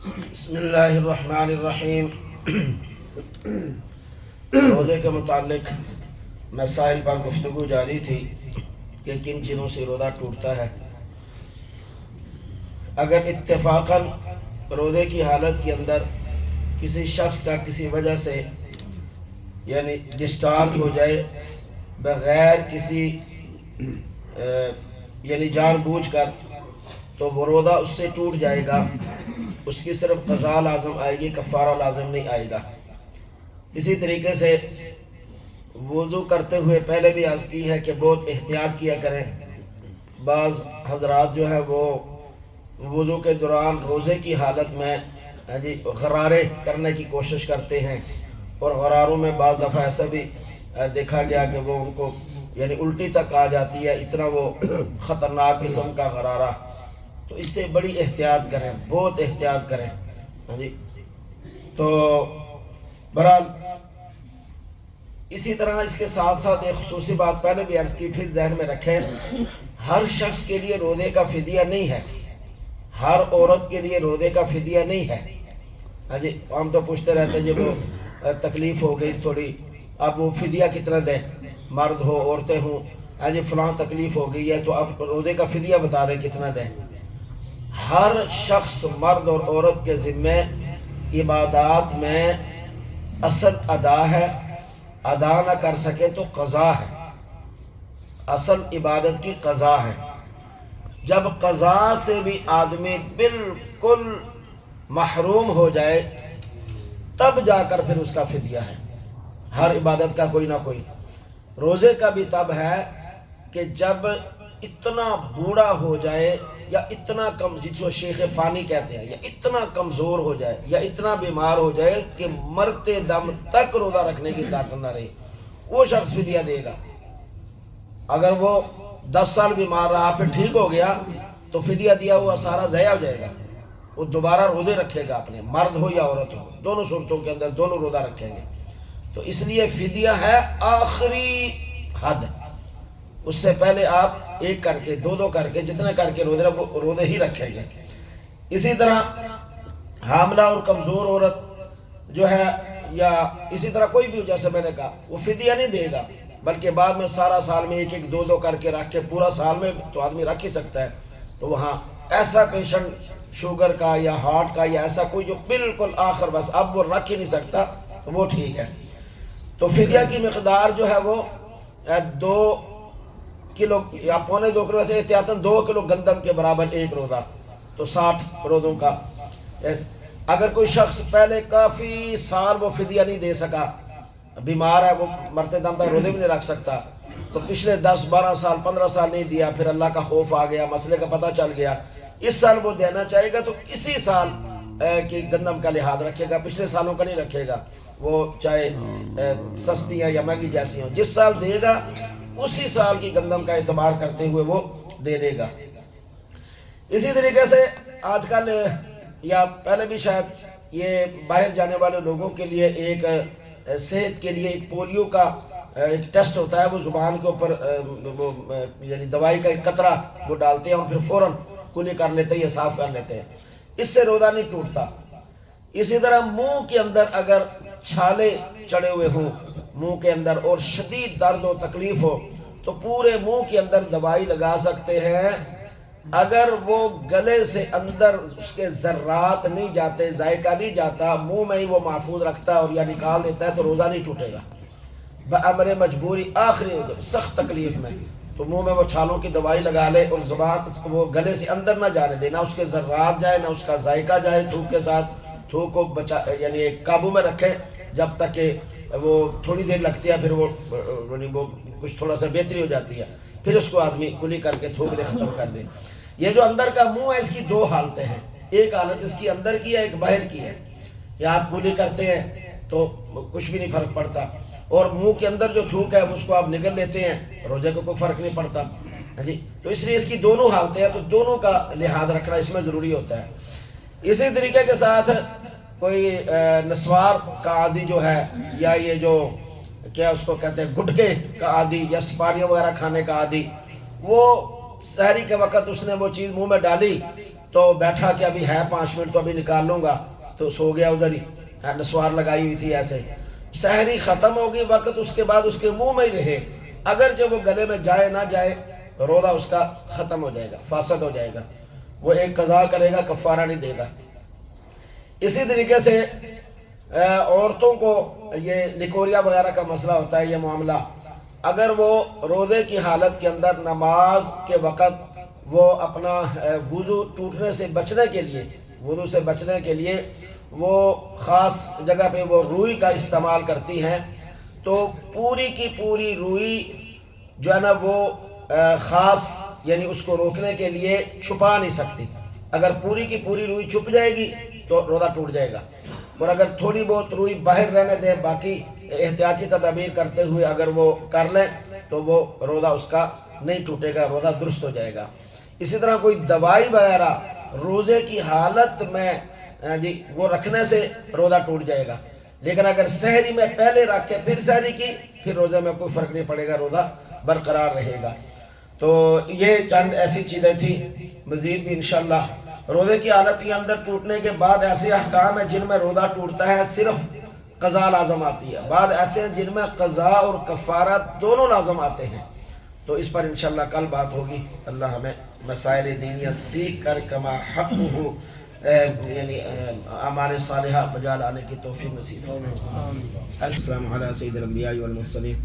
بسم اللہ الرحمن الرحیم۔ روزے کے متعلق مسائل پر گفتگو جاری تھی کہ کن چیزوں سے روزہ ٹوٹتا ہے۔ اگر اتفاقاً روزے کی حالت کے اندر کسی شخص کا کسی وجہ سے یعنی ڈسچارج ہو جائے بغیر کسی یعنی جان بوجھ کر، تو وہ روزہ اس سے ٹوٹ جائے گا، اس کی صرف قضا لازم آئے گی، کفارہ لازم نہیں آئے گا۔ اسی طریقے سے وضو کرتے ہوئے پہلے بھی عرض کی ہے کہ بہت احتیاط کیا کریں۔ بعض حضرات جو ہے وہ وضو کے دوران روزے کی حالت میں غرارے کرنے کی کوشش کرتے ہیں، اور غراروں میں بعض دفعہ ایسا بھی دیکھا گیا کہ وہ ان کو یعنی الٹی تک آ جاتی ہے، اتنا وہ خطرناک قسم کا غرارہ۔ تو اس سے بڑی احتیاط کریں، بہت احتیاط کریں۔ تو بہرحال اسی طرح اس کے ساتھ ساتھ ایک خصوصی بات پہلے بھی عرض کی، پھر ذہن میں رکھیں، ہر شخص کے لیے روزے کا فدیہ نہیں ہے، ہر عورت کے لیے روزے کا فدیہ نہیں ہے۔ ہم تو پوچھتے رہتے ہیں جب وہ تکلیف ہو گئی تھوڑی، اب وہ فدیہ کتنا دیں، مرد ہو عورتیں ہوں، فلاں تکلیف ہو گئی ہے تو اب روزے کا فدیہ بتا دیں کتنا دیں۔ ہر شخص مرد اور عورت کے ذمے عبادات میں اصل ادا ہے، ادا نہ کر سکے تو قضا ہے، اصل عبادت کی قضا ہے۔ جب قضا سے بھی آدمی بالکل محروم ہو جائے تب جا کر پھر اس کا فدیہ ہے۔ ہر عبادت کا کوئی نہ کوئی، روزے کا بھی تب ہے کہ جب اتنا بوڑھا ہو جائے یا اتنا جس کو شیخ فانی کہتے ہیں، یا اتنا کمزور ہو جائے یا اتنا بیمار ہو جائے کہ مرتے دم تک روزہ رکھنے کی طاقت نہ رہی، وہ شخص فدیہ دے گا۔ اگر وہ 10 سال بیمار رہا پھر ٹھیک ہو گیا تو فدیہ دیا ہوا سارا ضائع ہو جائے گا، وہ دوبارہ روزے رکھے گا، اپنے مرد ہو یا عورت ہو، دونوں صورتوں کے اندر دونوں روزہ رکھیں گے۔ تو اس لیے فدیہ ہے آخری حد، اس سے پہلے آپ ایک کر کے دو کر کے جتنے کر کے روزے ہی رکھیں گے۔ اسی طرح حاملہ اور کمزور عورت جو ہے، یا اسی طرح کوئی بھی، جیسے میں نے کہا، وہ فدیہ نہیں دے گا، بلکہ بعد میں سارا سال میں ایک دو کر کے رکھ کے پورا سال میں تو آدمی رکھ ہی سکتا ہے۔ تو وہاں ایسا پیشنٹ شوگر کا یا ہارٹ کا یا ایسا کوئی جو بالکل آخر بس اب وہ رکھ ہی نہیں سکتا تو وہ ٹھیک ہے۔ تو فدیہ کی مقدار جو ہے وہ 2 کلو یا 2.25 کلو، ویسے احتیاطاً 2 کلو گندم کے برابر ایک روزہ، تو 60 روزوں کا۔ اگر کوئی شخص پہلے کافی سال وہ فدیہ نہیں دے سکا، بیمار ہے، وہ مرتے دم تک روزے بھی نہیں رکھ سکتا، تو پچھلے 10 12 سال 15 سال نہیں دیا، پھر اللہ کا خوف آ گیا، مسئلے کا پتہ چل گیا، اس سال وہ دینا چاہے گا تو اسی سال کی گندم کا لحاظ رکھے گا، پچھلے سالوں کا نہیں رکھے گا، وہ چاہے سستی ہیں یا مہنگی جیسی ہوں، جس سال دے گا اسی سال کی گندم کا اعتبار کرتے ہوئے وہ دے گا۔ اسی طریقے سے آج کل یا پہلے بھی شاید یہ باہر جانے والے لوگوں کے لیے ایک صحت کے لیے ایک پولیو کا ایک ٹیسٹ ہوتا ہے، وہ زبان کے اوپر وہ یعنی دوائی کا ایک قطرہ وہ ڈالتے ہیں اور پھر فوراً کلی کر لیتے ہیں یا صاف کر لیتے ہیں، اس سے روزہ نہیں ٹوٹتا۔ اسی طرح منہ کے اندر اگر چھالے چڑھے ہوئے ہوں منہ کے اندر اور شدید درد و تکلیف ہو تو پورے منہ کے اندر دوائی لگا سکتے ہیں، اگر وہ گلے سے اندر اس کے ذرات نہیں جاتے، ذائقہ نہیں جاتا، منہ میں ہی وہ محفوظ رکھتا ہے اور یا نکال دیتا ہے تو روزہ نہیں ٹوٹے گا۔ بأمر مجبوری آخری سخت تکلیف میں تو منہ میں وہ چھالوں کی دوائی لگا لے اور زبان وہ گلے سے اندر نہ جانے دے، نہ اس کے ذرات جائے نہ اس کا ذائقہ جائے، تھوک کے ساتھ تھوک کو یعنی قابو میں رکھیں جب تک کہ وہ تھوڑی دیر لگتی ہے، پھر وہ کچھ تھوڑا سا بہتری ہو جاتی ہے، پھر اس کو آدمی کلی کر کے تھوک دے، ختم کر دے۔ یہ جو اندر کا منہ ہے اس کی 2 حالتیں ہیں، ایک حالت اس کی اندر کی ہے، ایک باہر کی ہے۔ یا آپ کلی کرتے ہیں تو کچھ بھی نہیں فرق پڑتا، اور منہ کے اندر جو تھوک ہے اس کو آپ نگل لیتے ہیں، روزے کو کوئی فرق نہیں پڑتا۔ تو اس لیے اس کی دونوں حالتیں ہیں، تو دونوں کا لحاظ رکھنا اس میں ضروری ہوتا ہے۔ اسی طریقے کے ساتھ کوئی نسوار کا عادی جو ہے، یا یہ جو کیا اس کو کہتے ہیں گٹکے کا عادی یا سپاریاں وغیرہ کھانے کا عادی، وہ سحری کے وقت اس نے وہ چیز منہ میں ڈالی تو بیٹھا کہ ابھی ہے 5 منٹ تو ابھی نکال لوں گا، تو سو گیا ادھر ہی، نسوار لگائی ہوئی تھی ایسے، سحری ختم ہوگی وقت اس کے بعد اس کے منہ میں ہی رہے، اگر جب وہ گلے میں جائے نہ جائے روزہ اس کا ختم ہو جائے گا، فاسد ہو جائے گا، وہ ایک قضا کرے گا، کفارہ نہیں دے گا۔ اسی طریقے سے عورتوں کو یہ لکوریا وغیرہ کا مسئلہ ہوتا ہے، یہ معاملہ، اگر وہ روزے کی حالت کے اندر نماز کے وقت وہ اپنا وضو ٹوٹنے سے بچنے کے لیے، وضو سے بچنے کے لیے وہ خاص جگہ پہ وہ روئی کا استعمال کرتی ہیں، تو پوری کی پوری روئی جو ہے نا وہ خاص یعنی اس کو روکنے کے لیے چھپا نہیں سکتی، اگر پوری کی پوری روئی چھپ جائے گی تو روزہ ٹوٹ جائے گا، اور اگر تھوڑی بہت روئی باہر رہنے دیں، باقی احتیاطی تدابیر کرتے ہوئے اگر وہ کر لیں تو وہ روزہ اس کا نہیں ٹوٹے گا، روزہ درست ہو جائے گا۔ اسی طرح کوئی دوائی وغیرہ روزے کی حالت میں جی وہ رکھنے سے روزہ ٹوٹ جائے گا، لیکن اگر سحری میں پہلے رکھ کے پھر سحری کی پھر روزے میں کوئی فرق نہیں پڑے گا، روزہ برقرار رہے گا۔ تو یہ چند ایسی چیزیں تھیں، مزید بھی انشاءاللہ روزے کی حالت کے اندر ٹوٹنے کے بعد ایسے احکام ہیں جن میں روزہ ٹوٹتا ہے صرف قضا لازم آتی ہے، بعد ایسے ہیں جن میں قضا اور کفارہ دونوں لازم آتے ہیں، تو اس پر انشاءاللہ کل بات ہوگی۔ اللہ ہمیں مسائل دینیہ سیکھ کر کما حق ہو یعنی اعمال صالحہ بجا لانے کی توفیق نصیب فرمائے۔ السلام علی سید الانبیاء والمرسلین۔